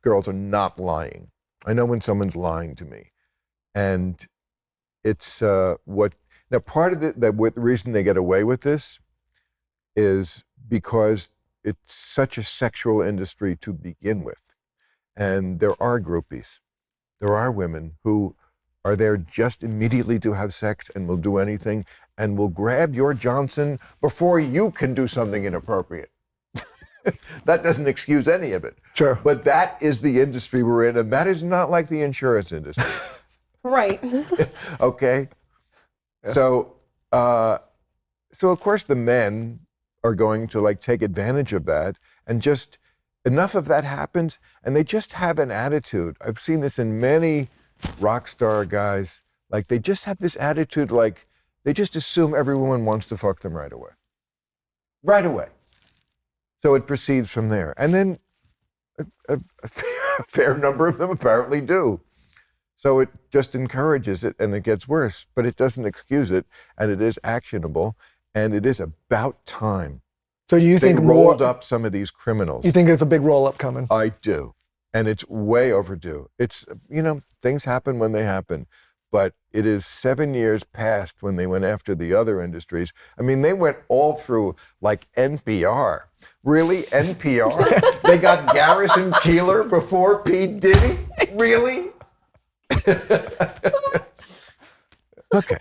girls are not lying. I know when someone's lying to me. And it's now part of the reason they get away with this is because it's such a sexual industry to begin with. And there are groupies. There are women who are there just immediately to have sex and will do anything and will grab your Johnson before you can do something inappropriate. That doesn't excuse any of it. Sure. But that is the industry we're in, and that is not like the insurance industry. Right. Okay? Yeah. So of course the men are going to like take advantage of that, and just enough of that happens, and they just have an attitude. I've seen this in many rock star guys. Like they just have this attitude, like they just assume every woman wants to fuck them right away. Right away. So it proceeds from there. And then a fair number of them apparently do. So it just encourages it, and it gets worse, but it doesn't excuse it, and it is actionable, and it is about time. So you They think rolled up some of these criminals. You think it's a big roll up coming? I do. And it's way overdue. It's, things happen when they happen. But it is 7 years past when they went after the other industries. I mean, they went all through like NPR. Really? NPR? They got Garrison Keillor before P. Diddy? Really? Okay.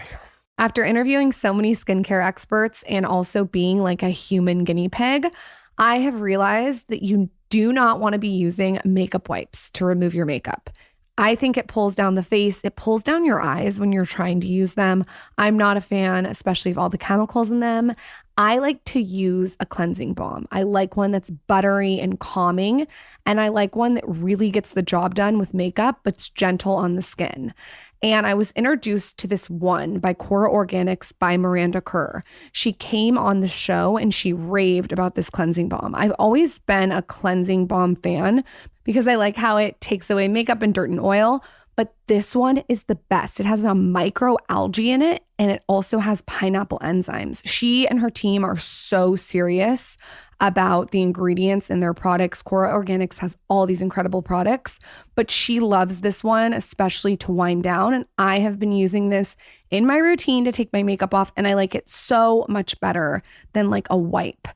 After interviewing so many skincare experts and also being like a human guinea pig, I have realized that you do not want to be using makeup wipes to remove your makeup. I think it pulls down the face. It pulls down your eyes when you're trying to use them. I'm not a fan, especially of all the chemicals in them. I like to use a cleansing balm. I like one that's buttery and calming, and I like one that really gets the job done with makeup, but's gentle on the skin. And I was introduced to this one by Cora Organics by Miranda Kerr. She came on the show and she raved about this cleansing balm. I've always been a cleansing balm fan because I like how it takes away makeup and dirt and oil. But this one is the best. It has a microalgae in it, and it also has pineapple enzymes. She and her team are so serious about the ingredients in their products. Cora Organics has all these incredible products, but she loves this one, especially to wind down. And I have been using this in my routine to take my makeup off, and I like it so much better than like a wipe.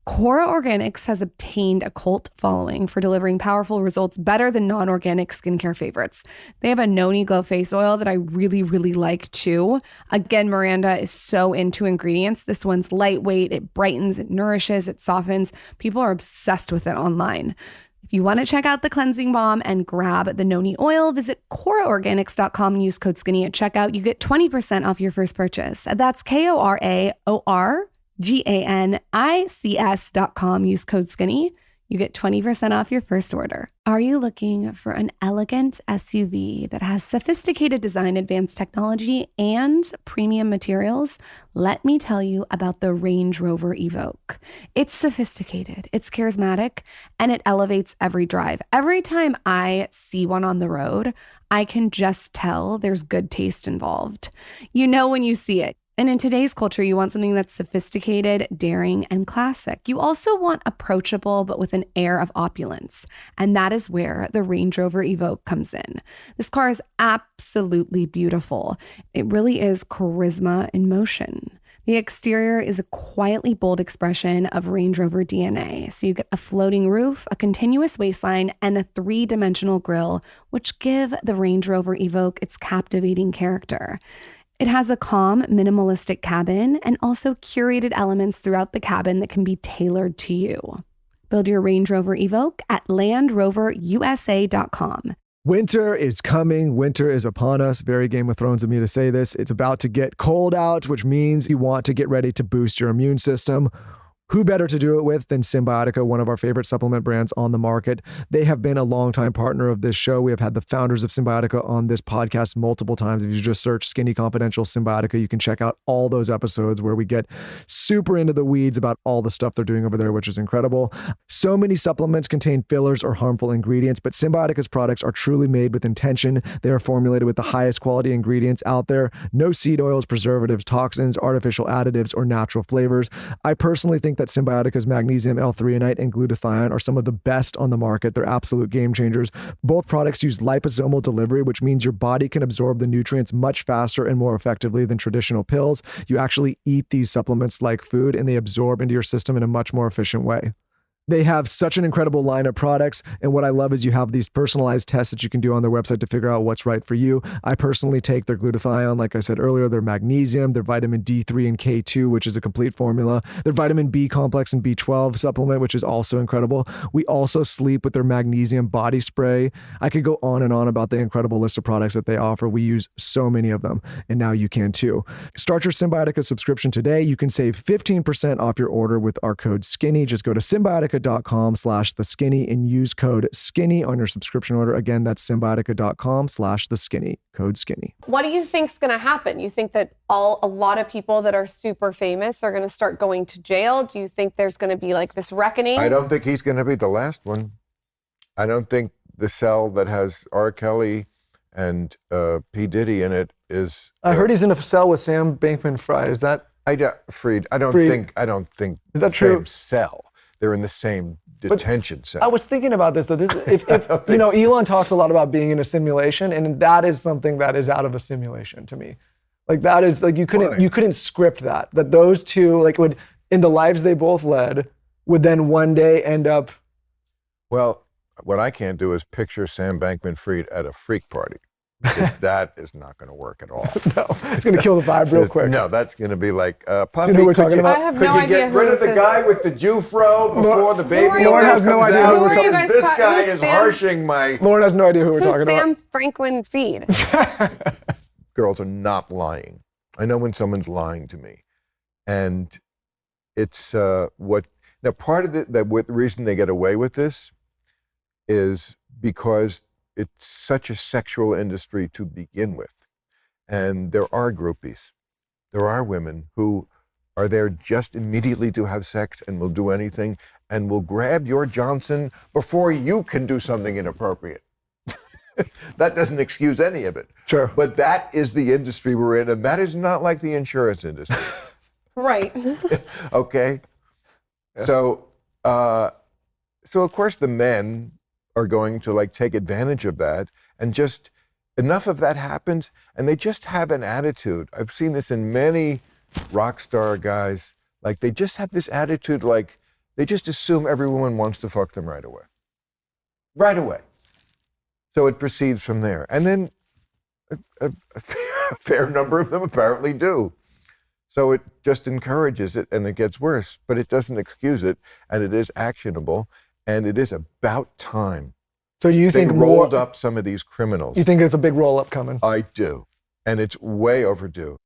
Cora Organics has obtained a cult following for delivering powerful results better than non-organic skincare favorites. They have a Noni Glow face oil that I really, really like too. Again, Miranda is so into ingredients. This one's lightweight, it brightens, it nourishes, it softens. People are obsessed with it online. If you want to check out the cleansing balm and grab the Noni oil, visit CoraOrganics.com and use code SKINNY at checkout. You get 20% off your first purchase. That's KoraOrganics.com. Use code SKINNY. You get 20% off your first order. Are you looking for an elegant SUV that has sophisticated design, advanced technology, and premium materials? Let me tell you about the Range Rover Evoque. It's sophisticated, it's charismatic, and it elevates every drive. Every time I see one on the road, I can just tell there's good taste involved. You know when you see it. And in today's culture, you want something that's sophisticated, daring, and classic. You also want approachable, but with an air of opulence. And that is where the Range Rover Evoque comes in. This car is absolutely beautiful. It really is charisma in motion. The exterior is a quietly bold expression of Range Rover DNA. So you get a floating roof, a continuous waistline, and a 3-dimensional grille, which give the Range Rover Evoque its captivating character. It has a calm, minimalistic cabin and also curated elements throughout the cabin that can be tailored to you. Build your Range Rover Evoque at LandRoverUSA.com. Winter is coming. Winter is upon us. Very Game of Thrones of me to say this. It's about to get cold out, which means you want to get ready to boost your immune system. Who better to do it with than Symbiotica, one of our favorite supplement brands on the market. They have been a longtime partner of this show. We have had the founders of Symbiotica on this podcast multiple times. If you just search Skinny Confidential Symbiotica, you can check out all those episodes where we get super into the weeds about all the stuff they're doing over there, which is incredible. So many supplements contain fillers or harmful ingredients, but Symbiotica's products are truly made with intention. They are formulated with the highest quality ingredients out there. No seed oils, preservatives, toxins, artificial additives, or natural flavors. I personally think that Symbiotica's magnesium L-threonate and glutathione are some of the best on the market. They're absolute game changers. Both products use liposomal delivery, which means your body can absorb the nutrients much faster and more effectively than traditional pills. You actually eat these supplements like food, and they absorb into your system in a much more efficient way. They have such an incredible line of products. And what I love is you have these personalized tests that you can do on their website to figure out what's right for you. I personally take their glutathione, like I said earlier, their magnesium, their vitamin D3 and K2, which is a complete formula, their vitamin B complex and B12 supplement, which is also incredible. We also sleep with their magnesium body spray. I could go on and on about the incredible list of products that they offer. We use so many of them, and now you can too. Start your Symbiotica subscription today. You can save 15% off your order with our code SKINNY. Just go to symbiotica.com/theskinny and use code SKINNY on your subscription order. Again, that's symbiotica.com/theskinny, code SKINNY. What do you think's going to happen? You think that a lot of people that are super famous are going to start going to jail? Do you think there's going to be like this reckoning? I don't think he's going to be the last one. I don't think the cell that has R. Kelly and P. Diddy in it is. I heard he's in a cell with Sam Bankman-Fried. Is that Fried? I don't think. Is that the true? Same cell. They're in the same detention cell. I was thinking about this though. If you know, Elon talks a lot about being in a simulation, and that is something that is out of a simulation to me. Like that is like you couldn't script that. That those two like would in the lives they both led would then one day end up. Well, what I can't do is picture Sam Bankman-Fried at a freak party. Because that is not going to work at all. No, it's going to kill the vibe real quick. No, that's going to be like, Puffy, you know who we're talking about? I have could no you idea get who rid of this the is. guy with the Jew fro before the baby Lauren has no comes idea out? who we're talking about. This guy Who's is Sam? harshing my... Lauren has no idea who we're Who's talking Sam Bankman-Fried? Girls are not lying. I know when someone's lying to me. And it's what... Now, part of the reason they get away with this is because it's such a sexual industry to begin with. And there are groupies. There are women who are there just immediately to have sex and will do anything and will grab your Johnson before you can do something inappropriate. That doesn't excuse any of it. Sure. But that is the industry we're in, and that is not like the insurance industry. Right. Okay? Yeah. So of course the men are going to like take advantage of that, and just enough of that happens, and they just have an attitude. I've seen this in many rock star guys. Like they just have this attitude, like they just assume every woman wants to fuck them right away. Right away. So it proceeds from there. And then a fair number of them apparently do. So it just encourages it, and it gets worse, but it doesn't excuse it, and it is actionable. And it is about time. So you they think rolled up some of these criminals? You think it's a big roll up coming? I do, and it's way overdue.